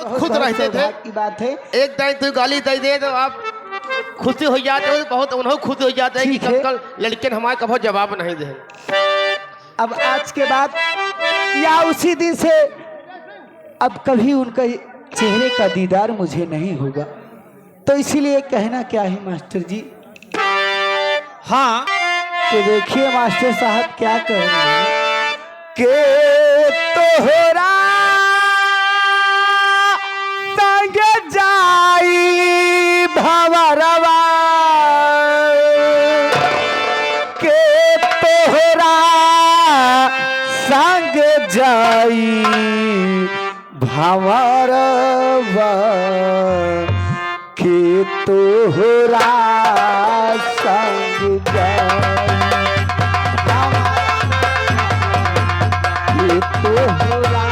खुश रहते थे की बात है। एक टाइम तू गाली दे दे तो आप खुशी हो जाते हो, बहुत उन्होंने खुश हो जाते हैं कि ठीक है। कल लड़के ने हमारे कभी जवाब नहीं दे। अब आज के बाद या उसी दिन से अब कभी उनका चेहरे का दीदार मुझे नहीं होगा, तो इसीलिए कहना क्या है मास्टर जी। हाँ तो देखिए मास्टर साहब क्या कह रहे हैं के तोहरा संग जाई भंवरवा, के तोहरा संग जाई भंवरवा, के तोहरा संग जाई के तोहरा।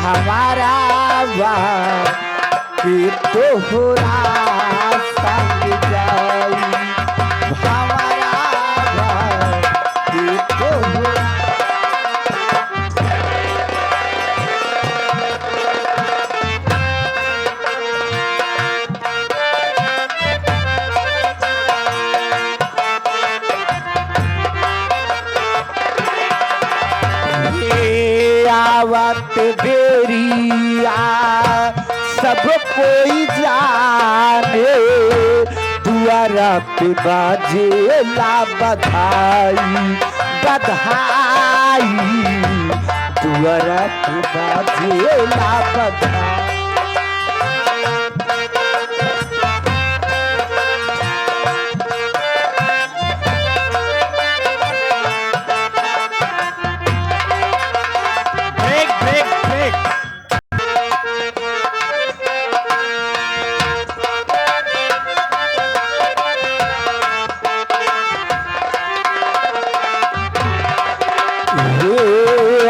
हमारा वाह कि तोहरा संग जाई हमारा वाह कि तोहरा। आवत बेरिया सब कोई जाने, दुआरा पे बाजेला बधाई बधाई, दुआरा पे बाजेला बधाई।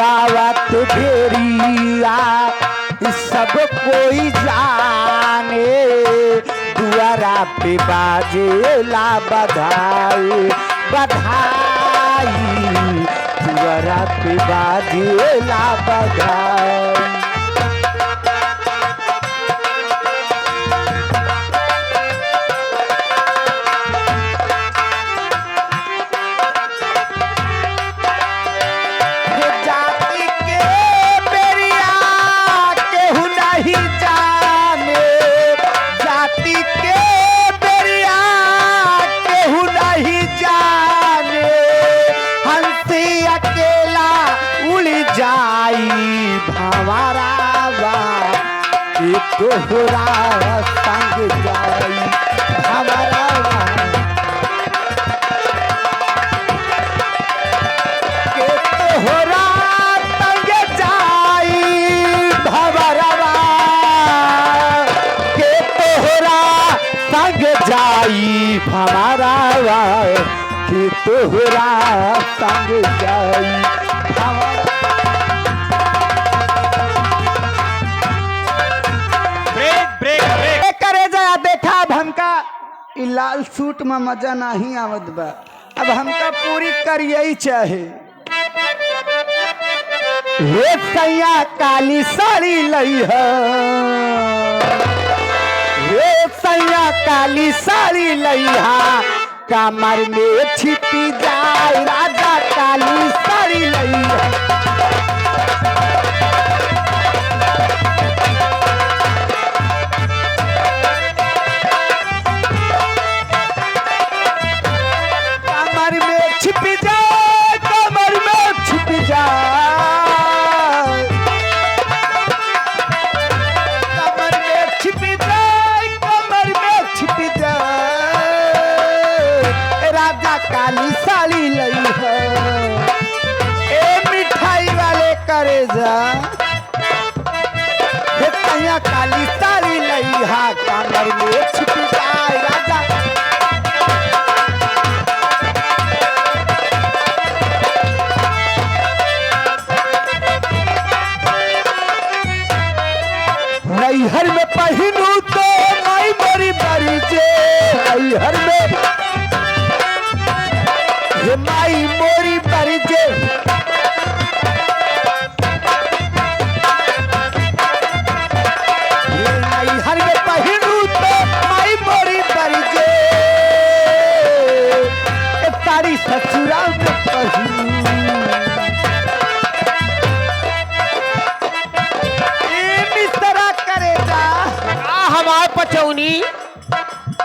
आवत भेरिया सब कोई जाने, दुआरा पे बाजेला बधाई बधाई, दुआरा पे बाजेला बधाई। तोहरा संग जाई हमारा के तोहरा संग जाई भंवरवा, के तोहरा संग जाई भंवरवा, के तोहरा संग जाई भंवरवा। लाल सूट में मजा नहीं आवत बा, अब हमका पूरी करिए चाहे। हे सैया काली साड़ी लई है, हे सैया काली साड़ी लई है, कमर में छिपी जाए राजा काली साड़ी लई है। काली साड़ी लई है, ए मिठाई वाले करे जा, काली साड़ी लई है, कमर में छिप जाए राजा ससुरा में पहलू मिस्रा करे जा हमार पचौनी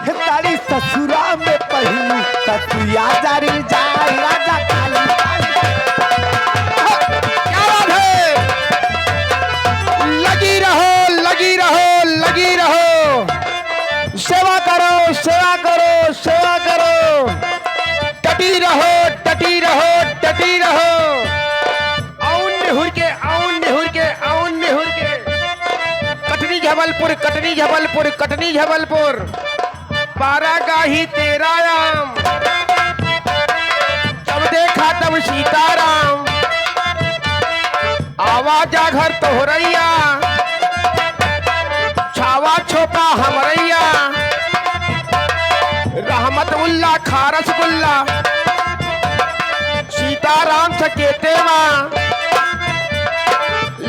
तारी ससुरा में पहलू ससुया जारी जाए राजा काली क्या बात है? लगी रहो लगी रहो लगी रहो, सेवा करो सेवा करो सेवा करो, टटी रहो टटी रहो टटी रहो, आउन निहुर के आउन निहुर के आउन निहुर के, कटनी जबलपुर कटनी जबलपुर कटनी जबलपुर, बारागाही तेरा राम, जब देखा तब सीताराम, आवाजा घर तोहरैया, छावा छोपा हमरैया, रहमत उल्ला खारस गुल्ला, सीताराम सकेते माँ,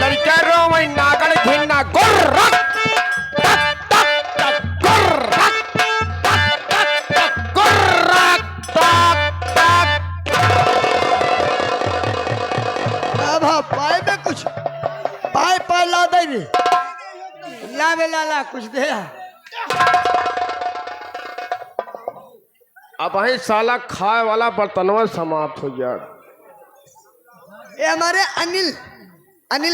लड़का रो वही नागड़ घिन्ना गुर्रक पाए में कुछ पाए पाए ला दे रे ला में ला कुछ दे अब है साला खाए वाला बर्तनवा समाप्त हो गया। ये हमारे अनिल